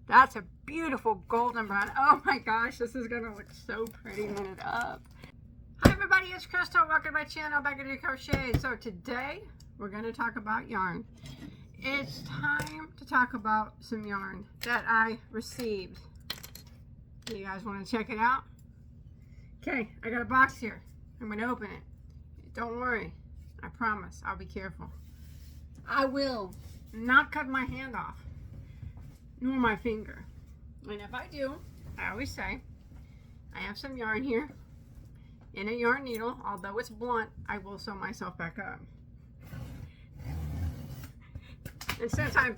That's a beautiful golden brown. Oh my gosh, this is gonna look so pretty knitted up. Hi everybody, it's Crystal. Welcome to my channel, Bagoday Crochet. So today we're gonna talk about yarn. It's time to talk about some yarn that I received. Do you guys want to check it out? Okay, I got a box here. I'm gonna open it. Don't worry, I promise I'll be careful. I will not cut my hand off, nor my finger. And if I do, I always say, I have some yarn here in a yarn needle. Although it's blunt, I will sew myself back up. And since I'm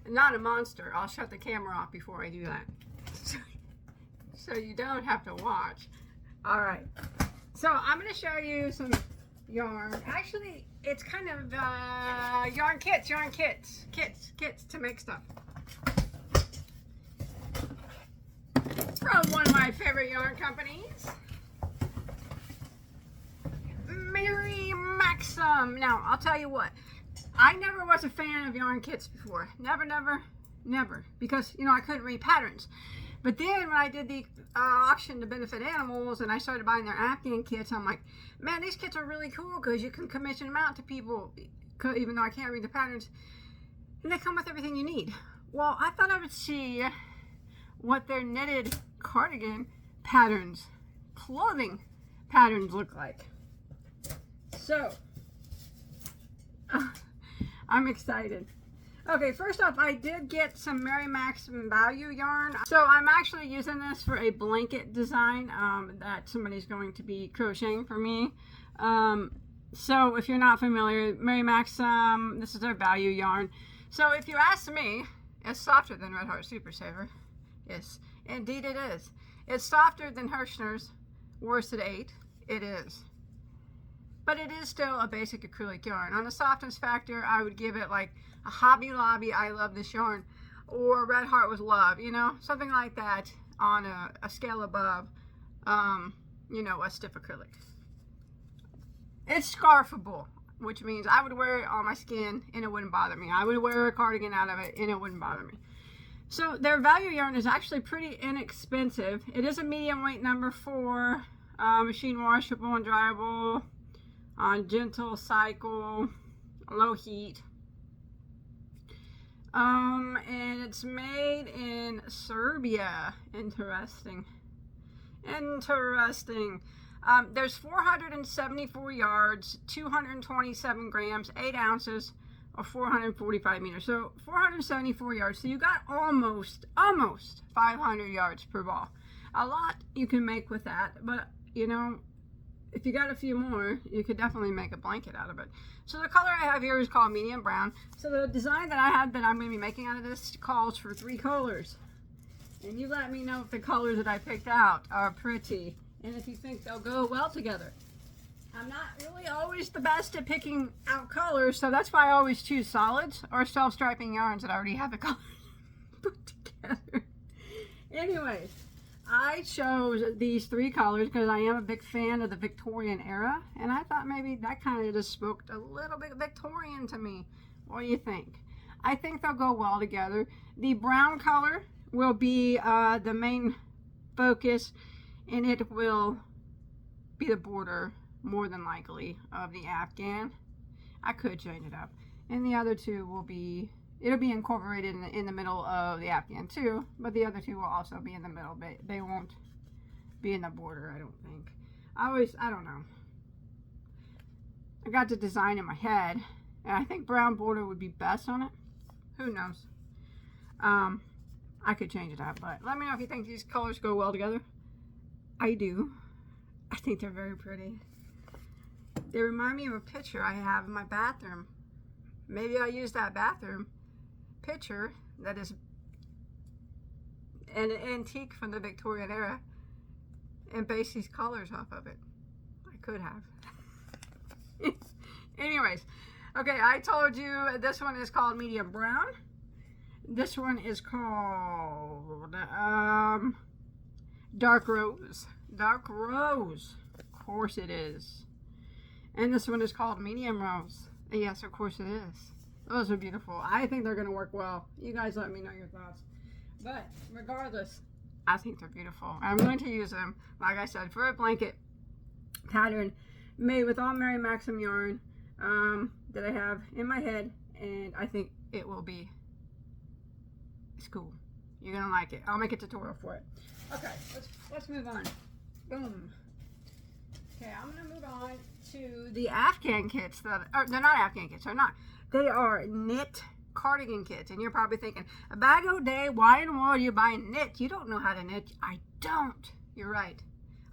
not a monster, I'll shut the camera off before I do that. So you don't have to watch. All right. So I'm going to show you some yarn. Actually, it's kind of yarn kits to make stuff. From one of my favorite yarn companies, Mary Maxim. Now, I'll tell you what, I never was a fan of yarn kits before. Never. Because, you know, I couldn't read patterns. But then when I did the auction to benefit animals and I started buying their Afghan kits, I'm like, man, these kits are really cool because you can commission them out to people, even though I can't read the patterns. And they come with everything you need. Well, I thought I would see what their knitted cardigan patterns, clothing patterns look like. So, I'm excited. Okay, first off, I did get some Mary Maxim value yarn. So I'm actually using this for a blanket design that somebody's going to be crocheting for me. So if you're not familiar, Mary Maxim, this is their value yarn. So if you ask me, it's softer than Red Heart Super Saver. Yes, indeed it is. It's softer than Hirschner's Worsted 8. It is. But it is still a basic acrylic yarn. On the softness factor, I would give it like a Hobby Lobby, I love this yarn, or Red Heart with Love, you know, something like that on a scale above, you know, a stiff acrylic. It's scarfable, which means I would wear it on my skin and it wouldn't bother me. I would wear a cardigan out of it and it wouldn't bother me. So their value yarn is actually pretty inexpensive. It is a medium weight number 4, machine washable and dryable, on gentle cycle, low heat. And it's made in Serbia. Interesting. There's 474 yards, 227 grams, 8 ounces, or 445 meters. So 474 yards. So you got almost 500 yards per ball. A lot you can make with that, but you know, if you got a few more, you could definitely make a blanket out of it. So the color I have here is called medium brown. So the design that I have that I'm going to be making out of this calls for 3 colors. And you let me know if the colors that I picked out are pretty and if you think they'll go well together. I'm not really always the best at picking out colors, so that's why I always choose solids or self-striping yarns that already have the colors put together. Anyways, I chose these 3 colors because I am a big fan of the Victorian era, and I thought maybe that kind of just spoke a little bit Victorian to me. What do you think? I think they'll go well together. The brown color will be the main focus, and it will be the border, more than likely, of the Afghan. I could change it up. And the other 2 will be, it'll be incorporated in the middle of the Afghan too, but the other 2 will also be in the middle. They won't be in the border, I don't think. I don't know. I got the design in my head, and I think brown border would be best on it. Who knows? I could change it up, but let me know if you think these colors go well together. I do. I think they're very pretty. They remind me of a picture I have in my bathroom. Maybe I'll use that bathroom picture that is an antique from the Victorian era and base these colors off of it. I could have. Anyways, okay, I told you this one is called medium brown. This one is called dark rose. Dark rose. Of course it is. And this one is called medium rose. And yes, of course it is. Those are beautiful. I think they're going to work well. You guys let me know your thoughts. But regardless, I think they're beautiful. I'm going to use them, like I said, for a blanket pattern made with all Mary Maxim yarn that I have in my head, and I think it will be, it's cool. You're gonna like it. I'll make a tutorial for it. Okay, let's move on. Boom. Okay, I'm gonna move on to the Afghan kits that are, they're not Afghan kits, they're not. They are knit cardigan kits, and you're probably thinking, a Bagoday, why in the world are you buying knit? You don't know how to knit. I don't. You're right.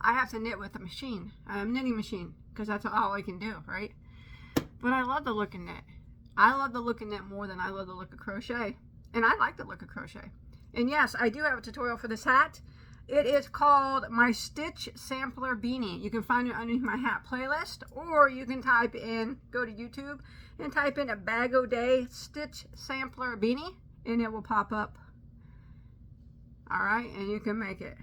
I have to knit with a machine, a knitting machine, because that's all I can do, right? But I love the look of knit. I love the look of knit more than I love the look of crochet, and I like the look of crochet. And yes, I do have a tutorial for this hat. It is called my Stitch Sampler Beanie. You can find it underneath my hat playlist, or you can type in, go to YouTube and type in a Bagoday Stitch Sampler Beanie, and it will pop up. All right, and you can make it.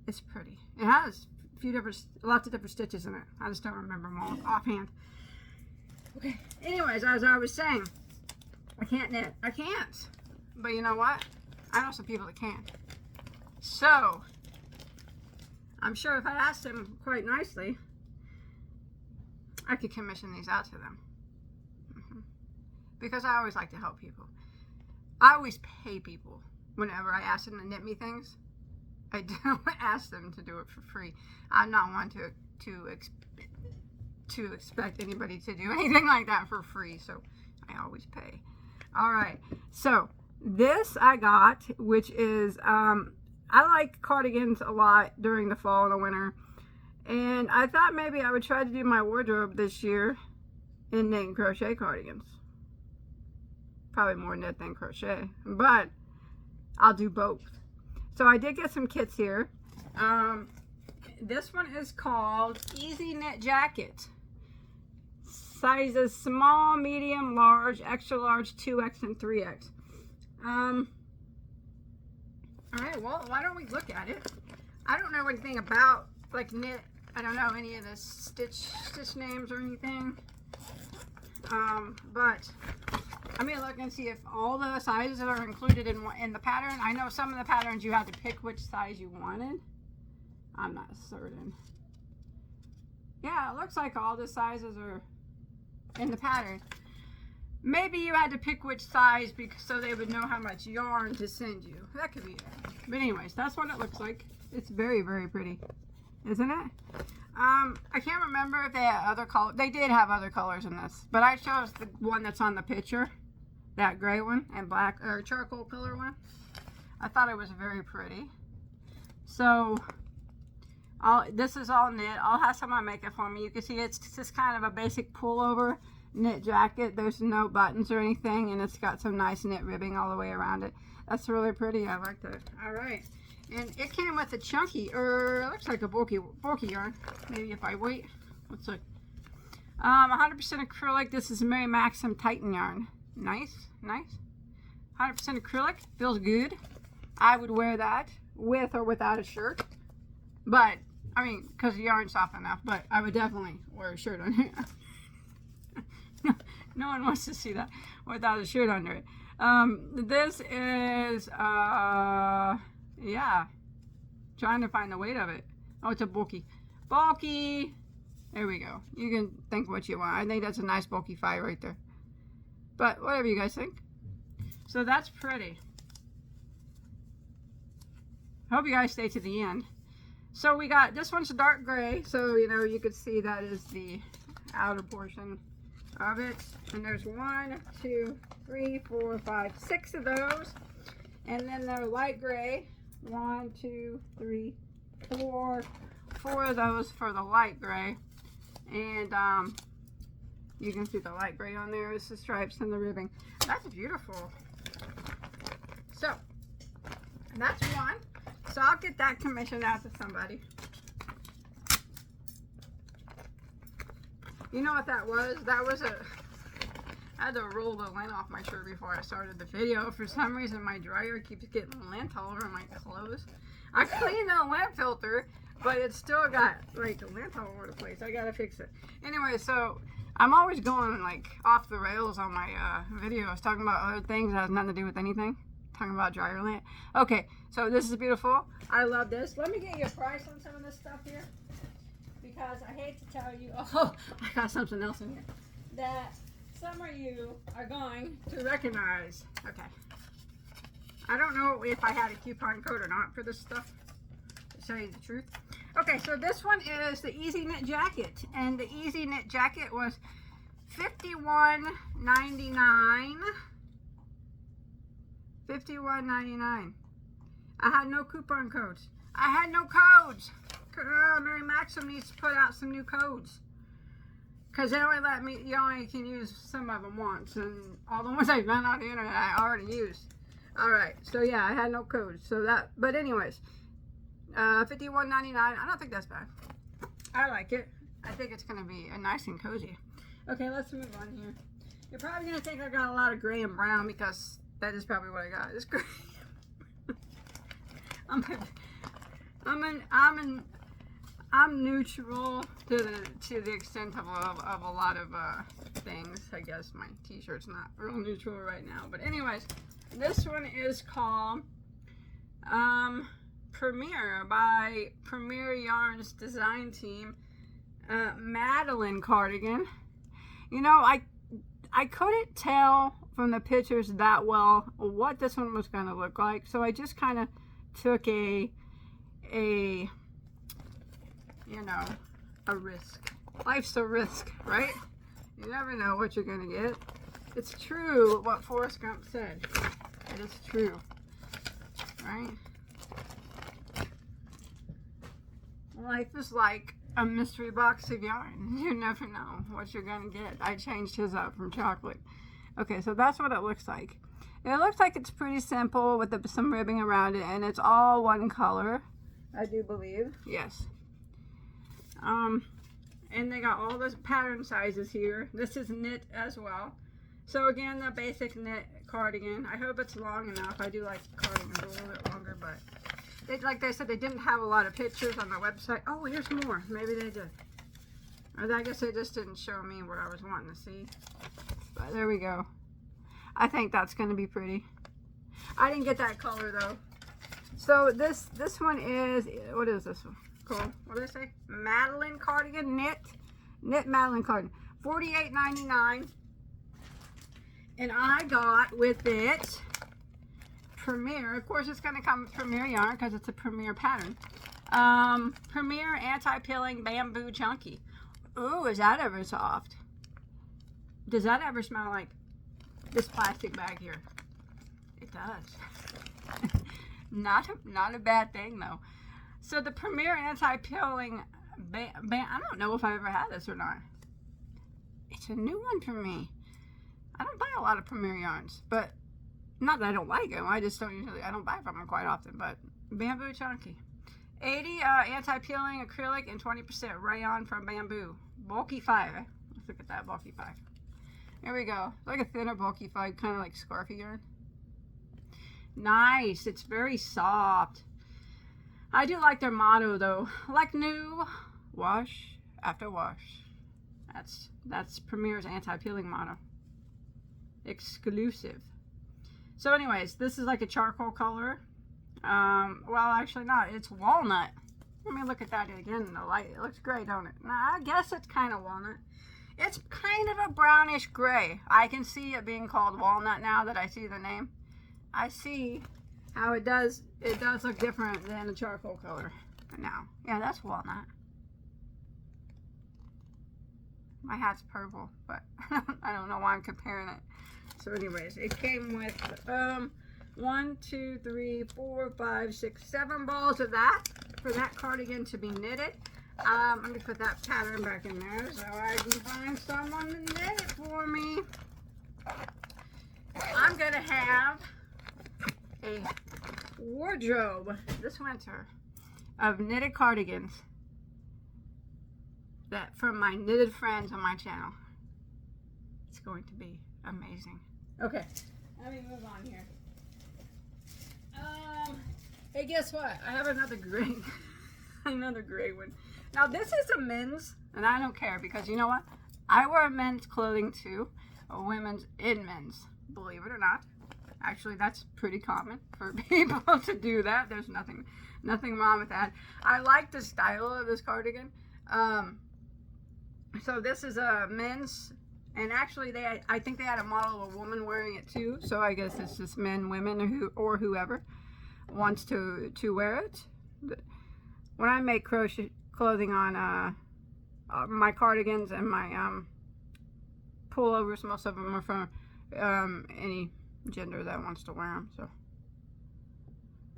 It's pretty. It has a few different, lots of different stitches in it. I just don't remember them all offhand. Okay. Anyways, as I was saying, I can't knit. I can't. But you know what? I know some people that can. So, I'm sure if I asked them quite nicely, I could commission these out to them. Because I always like to help people. I always pay people whenever I ask them to knit me things. I don't ask them to do it for free. I'm not one to expect anybody to do anything like that for free, so I always pay. All right, so this I got, which is I like cardigans a lot during the fall and the winter, and I thought maybe I would try to do my wardrobe this year in knit and crochet cardigans. Probably more knit than crochet, but I'll do both. So I did get some kits here. This one is called Easy Knit Jacket. Sizes small, medium, large, extra large, 2X, and 3X. Alright, well, why don't we look at it? I don't know anything about, like, knit. I don't know any of the stitch names or anything. But I'm going to look and see if all the sizes that are included in the pattern. I know some of the patterns you had to pick which size you wanted. I'm not certain. Yeah, it looks like all the sizes are in the pattern. Maybe you had to pick which size because so they would know how much yarn to send you. That could be it. But anyways, that's what it looks like. It's very, very pretty, isn't it? I can't remember if they had other colors. They did have other colors in this, but I chose the one that's on the picture, that gray one and black or charcoal color one. I thought it was very pretty. So this is all knit. I'll have someone make it for me. You can see it's just kind of a basic pullover knit jacket. There's no buttons or anything, and it's got some nice knit ribbing all the way around it. That's really pretty. I like that. All right. And it came with a chunky, or it looks like a bulky yarn. Maybe if I wait. Let's look. 100% acrylic. This is Mary Maxim Titan yarn. Nice, nice. 100% acrylic. Feels good. I would wear that with or without a shirt. But, I mean, because the yarn's soft enough. But I would definitely wear a shirt on it. No one wants to see that without a shirt under it. This is, yeah, trying to find the weight of it. Oh, it's a bulky. There we go. You can think what you want. I think that's a nice bulky 5 right there. But whatever you guys think. So that's pretty. Hope you guys stay to the end. So we got, this one's dark gray. So, you know, you could see that is the outer portion of it. And there's 1, 2, 3, 4, 5, 6 of those. And then they're light gray. 1, 2, 3, 4 of those for the light gray, and you can see the light gray on there is the stripes and the ribbing. That's beautiful. So that's one. So I'll get that commissioned out to somebody. You know what that was? That was I had to roll the lint off my shirt before I started the video. For some reason, my dryer keeps getting lint all over my clothes. I cleaned the lint filter, but it's still got like lint all over the place. I gotta fix it. Anyway, so I'm always going like off the rails on my videos, talking about other things that has nothing to do with anything. Talking about dryer lint. Okay, so this is beautiful. I love this. Let me get you a price on some of this stuff here, because I hate to tell you. Oh, I got something else in here that some of you are going to recognize. Okay. I don't know if I had a coupon code or not for this stuff, to tell you the truth. Okay, so this one is the Easy Knit Jacket, and the Easy Knit Jacket was $51.99. $51.99. I had no coupon codes. I had no codes. Mary Maxim needs to put out some new codes, because they only let me, you only can use some of them once, and all the ones I found on the internet I already used. Alright, so yeah, I had no codes. So that, but anyways, $51.99. I don't think that's bad. I like it. I think it's going to be a nice and cozy. Okay, let's move on here. You're probably going to think I got a lot of gray and brown, because that is probably what I got. It's gray. I'm neutral to the extent of a lot of things. I guess my t-shirt's not real neutral right now. But anyways, this one is called Premier by Premier Yarns Design Team, Madeline Cardigan. You know, I couldn't tell from the pictures that well what this one was going to look like, so I just kind of took a you know, a risk. Life's a risk, right? You never know what you're going to get. It's true what Forrest Gump said. It is true, right? Life is like a mystery box of yarn. You never know what you're going to get. I changed his up from chocolate. Okay, so that's what it looks like. It looks like it's pretty simple with some ribbing around it, and it's all one color, I do believe. Yes. And they got all those pattern sizes here. This is knit as well. So again, the basic knit cardigan. I hope it's long enough. I do like cardigans a little bit longer, but like I said, they didn't have a lot of pictures on the website. Oh, here's more. Maybe they did. Or I guess they just didn't show me what I was wanting to see. But there we go. I think that's going to be pretty. I didn't get that color though. So this one is, what is this one? Cool. What did I say? Madeline Cardigan, knit Madeline Cardigan, $48.99. And I got with it Premier. Of course, it's going to come with Premier yarn because it's a Premier pattern. Premier anti-pilling bamboo chunky. Ooh, is that ever soft? Does that ever smell like this plastic bag here? It does. Not a bad thing though. So the Premier anti-pilling I don't know if I ever had this or not. It's a new one for me. I don't buy a lot of Premier yarns, but not that I don't like them. I just don't usually, I don't buy from them quite often. But bamboo chunky, 80 anti-peeling acrylic and 20% rayon from bamboo. Bulky 5. Let's look at that bulky 5. There we go. Like a thinner bulky 5, kind of like scarfy yarn. Nice. It's very soft. I do like their motto though. Like new, wash after wash. That's Premier's anti-peeling motto. Exclusive. So anyways, this is like a charcoal color. Well, actually not. It's walnut. Let me look at that again in the light. It looks gray, don't it? Nah, I guess it's kind of walnut. It's kind of a brownish gray. I can see it being called walnut now that I see the name. I see how it does look different than a charcoal color now. Yeah, that's walnut. My hat's purple, but I don't know why I'm comparing it. So anyways, it came with 1, 2, 3, 4, 5, 6, 7 balls of that for that cardigan to be knitted. Let me put that pattern back in there so I can find someone to knit it for me. I'm gonna have a wardrobe this winter of knitted cardigans that from my knitted friends on my channel. It's going to be amazing. Okay, let me move on here. Hey, guess what? I have another gray, another gray one. Now this is a men's, and I don't care because you know what? I wear men's clothing too, or women's in men's, believe it or not. Actually, that's pretty common for people to do that. There's nothing wrong with that. I like the style of this cardigan. So this is a men's, and actually I think they had a model of a woman wearing it too. So I guess it's just men, women, or whoever wants to wear it. When I make crochet clothing on my cardigans and my pullovers, most of them are from any gender that wants to wear them. So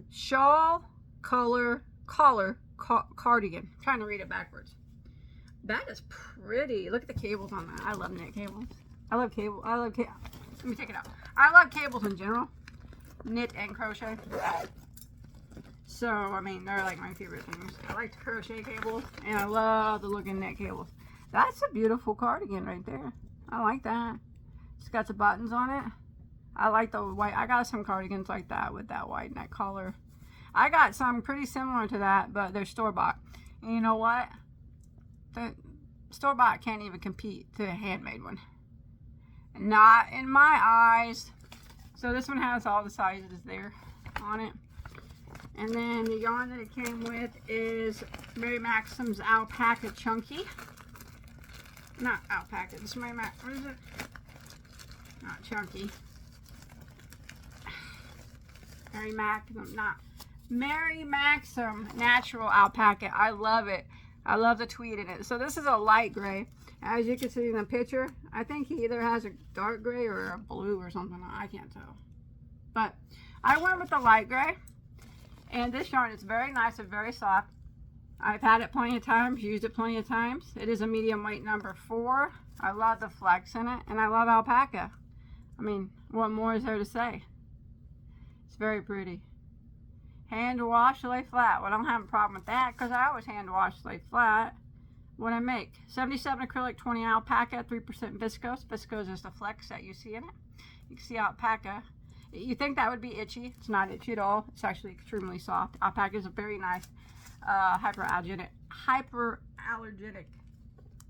shawl collar cardigan. I'm trying to read it backwards. That is pretty. Look at the cables on that. I love knit cables. I love cable. Let me take it out. I love cables in general, knit and crochet. So I mean, they're like my favorite things. I like the crochet cables, and I love the look of knit cables. That's a beautiful cardigan right there. I like that. It's got the buttons on it. I like the white. I got some cardigans like that with that white neck collar. I got some pretty similar to that, but they're store-bought. And you know what? The store-bought can't even compete to a handmade one. Not in my eyes. So this one has all the sizes there on it. And then the yarn that it came with is Mary Maxim's Alpaca Chunky. Not Alpaca. This is Mary Max. What is it? Not Chunky. Mary Maxim Natural Alpaca. I love it. I love the tweed in it. So this is a light gray. As you can see in the picture, I think he either has a dark gray or a blue or something. I can't tell. But I went with the light gray. And this yarn is very nice and very soft. I've had it plenty of times, used it plenty of times. It is a medium weight number 4. I love the flex in it, and I love alpaca. I mean, what more is there to say? It's very pretty. Hand wash, lay flat. Well, I don't have a problem with that because I always hand wash, lay flat. What I make? 77 acrylic, 20 alpaca, 3% viscose. Viscose is the flex that you see in it. You can see alpaca. You think that would be itchy. It's not itchy at all. It's actually extremely soft. Alpaca is a very nice hyperallergenic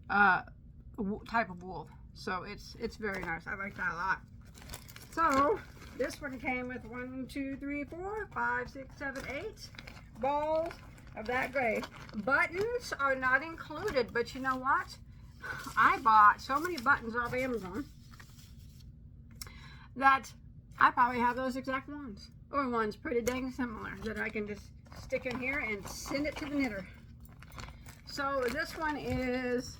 type of wool. So it's very nice. I like that a lot. So this one came with 1, 2, 3, 4, 5, 6, 7, 8 balls of that gray. Buttons are not included, but you know what? I bought so many buttons off Amazon that I probably have those exact ones, or ones pretty dang similar that I can just stick in here and send it to the knitter. So this one is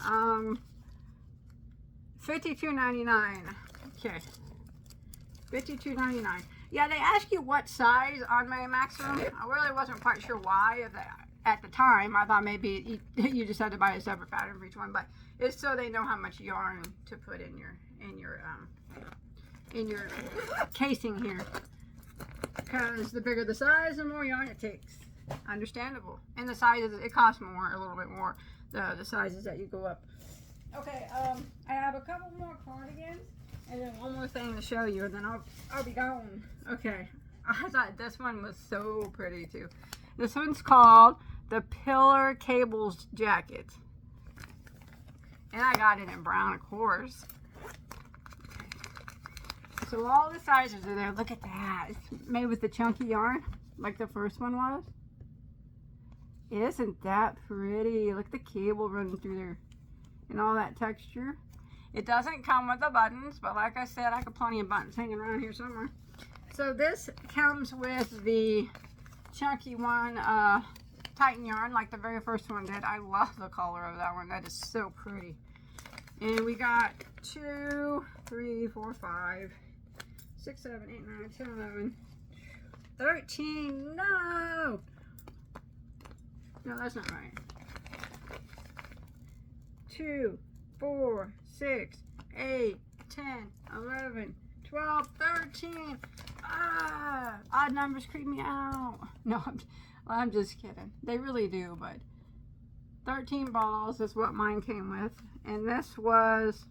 $52.99. Okay, $52.99. Yeah, they ask you what size on my maximum. I really wasn't quite sure why at the time. I thought maybe you just had to buy a separate pattern for each one, but it's so they know how much yarn to put in your casing here, because the bigger the size, the more yarn it takes. Understandable. And the sizes, it costs more, a little bit more, the sizes that you go up. Okay, I have a couple more cardigans and then one more thing to show you, and then I'll be gone. Okay, I thought this one was so pretty too. This one's called the Pillar Cables Jacket, and I got it in brown, of course. So all the sizes are there. Look at that. It's made with the chunky yarn, like the first one was. Isn't that pretty? Look at the cable running through there and all that texture. It doesn't come with the buttons, but like I said, I got plenty of buttons hanging around here somewhere. So this comes with the chunky one, Titan yarn, like the very first one did. I love the color of that one. That is so pretty. And we got 2, 3, 4, 5, 6, 7, 8, 9, 10, 11, 13. No, that's not right. 2, 4, 6, 8, 10, 11, 12, 13. Odd numbers creep me out. No, I'm just kidding. They really do, but 13 balls is what mine came with. And this was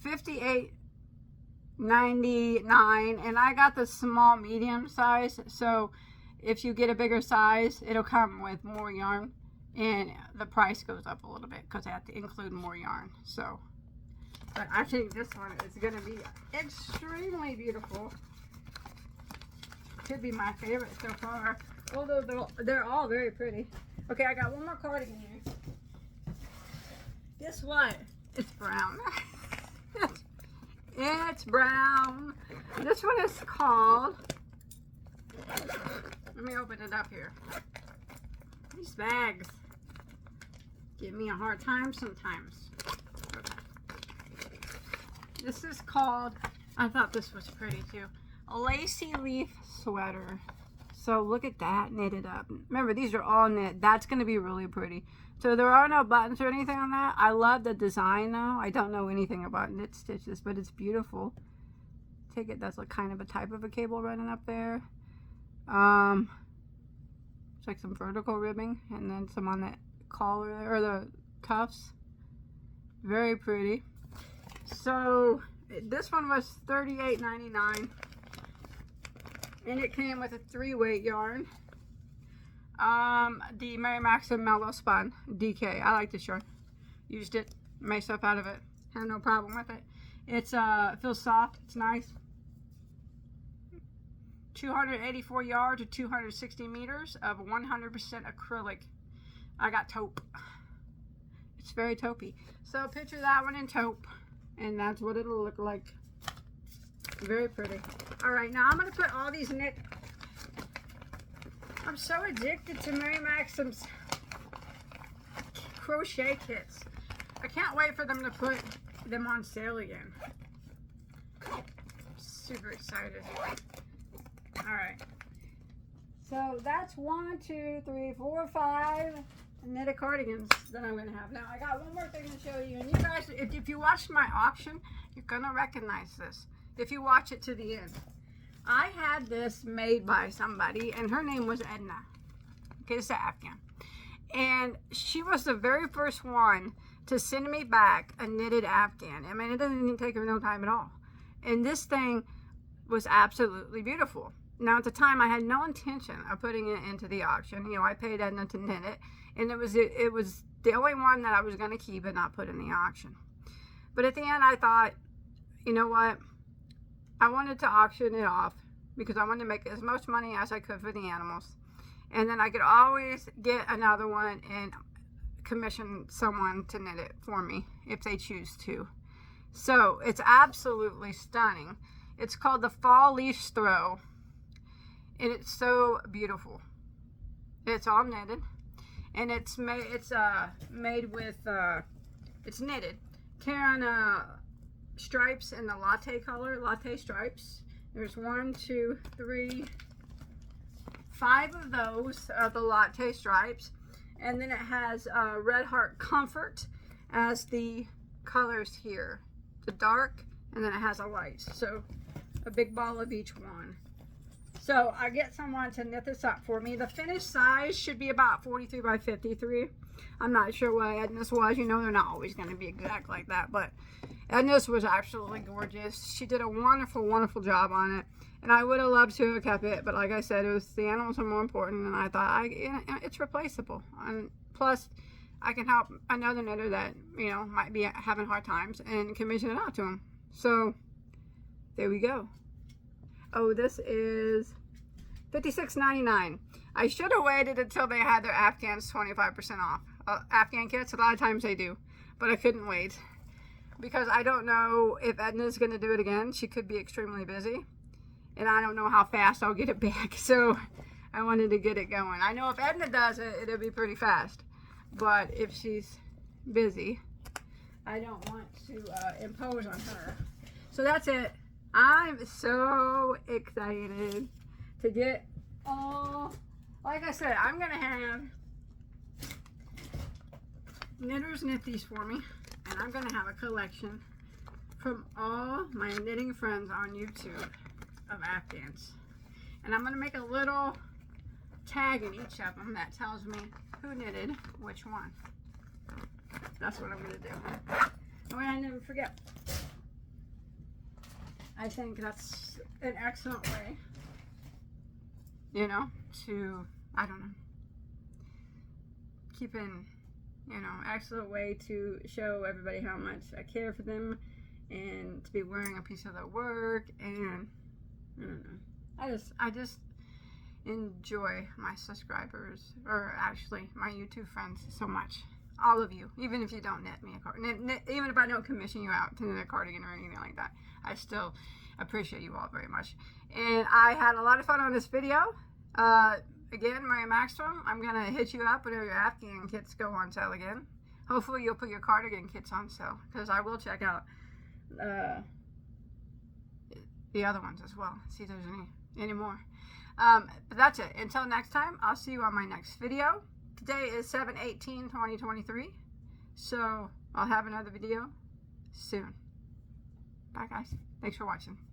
$58.99, and I got the small medium size. So if you get a bigger size, it'll come with more yarn, and the price goes up a little bit because I have to include more yarn. So But I think this one is going to be extremely beautiful. Could be my favorite so far. Although they're all very pretty. Okay, I got one more cardigan here. Guess what? It's brown. It's brown. This one is called... Let me open it up here. These bags give me a hard time sometimes. Okay. This is called, I thought this was pretty too, a lacy leaf sweater. So look at that, knitted up. Remember, these are all knit. That's going to be really pretty. So there are no buttons or anything on that. I love the design though. I don't know anything about knit stitches, but it's beautiful. Take it, that's like kind of a type of a cable running up there. It's like some vertical ribbing and then some on that collar there, or the cuffs. Very pretty. So this one was $38.99 and it came with a 3-weight yarn. The Mary Maxim Mellow Spun DK. I like this yarn. Used it, made stuff out of it. Have no problem with it. It's it feels soft. It's nice. 284 yards or 260 meters of 100% acrylic. I got taupe. It's very taupey. So picture that one in taupe, and that's what it'll look like. Very pretty. All right, now I'm going to put all these knit. I'm so addicted to Mary Maxim's crochet kits. I can't wait for them to put them on sale again. Super excited. All right, so that's 1, 2, 3, 4, 5 knitted cardigans that I'm gonna have. Now I got one more thing to show you, and you guys, if you watched my auction, you're gonna recognize this if you watch it to the end. I had this made by somebody, and her name was Edna. Okay, it's an Afghan, and she was the very first one to send me back a knitted Afghan. I mean, it didn't even take her no time at all, and this thing was absolutely beautiful. Now, at the time, I had no intention of putting it into the auction. You know, I paid Edna to knit it, and it was the only one that I was going to keep and not put in the auction. But at the end, I thought, you know what? I wanted to auction it off because I wanted to make as much money as I could for the animals. And then I could always get another one and commission someone to knit it for me if they choose to. So, it's absolutely stunning. It's called the Fall Leash Throw. And it's so beautiful. It's all knitted, and it's made with it's knitted Caron stripes in the latte color, latte stripes. There's 1, 2, 3, 5 of those of the latte stripes, and then it has Red Heart Comfort as the colors here, the dark, and then it has a light. So a big ball of each one. So I get someone to knit this up for me. The finished size should be about 43 by 53. I'm not sure what Edna's was. You know, they're not always going to be exact like that. But Edna's was absolutely gorgeous. She did a wonderful, wonderful job on it. And I would have loved to have kept it. But like I said, the animals are more important. And I thought, it's replaceable. And plus, I can help another knitter that, you know, might be having hard times and commission it out to them. So, there we go. Oh, this is $56.99. I should have waited until they had their Afghans 25% off. Afghan kits, a lot of times they do, but I couldn't wait because I don't know if Edna's going to do it again. She could be extremely busy, and I don't know how fast I'll get it back, so I wanted to get it going. I know if Edna does it, it'll be pretty fast, but if she's busy, I don't want to impose on her. So that's it. I'm so excited to get all, like I said, I'm going to have knitters knit these for me, and I'm going to have a collection from all my knitting friends on YouTube of Afghans. And I'm going to make a little tag in each of them that tells me who knitted which one. That's what I'm going to do. Oh, and I never forget. I think that's an excellent way, you know, to, I don't know, keeping, you know, excellent way to show everybody how much I care for them, and to be wearing a piece of their work. And I don't know, I just enjoy my subscribers, or actually my YouTube friends, so much. All of you, even if you don't knit me a cardigan, even if I don't commission you out to knit a cardigan or anything like that, I still appreciate you all very much. And I had a lot of fun on this video. Again, Mary Maxstrom, I'm going to hit you up whenever your Afghan kits go on sale again. Hopefully you'll put your cardigan kits on sale, because I will check out the other ones as well, see if there's any more. But that's it. Until next time, I'll see you on my next video. Today is 7/18/2023, so I'll have another video soon. Bye guys. Thanks for watching.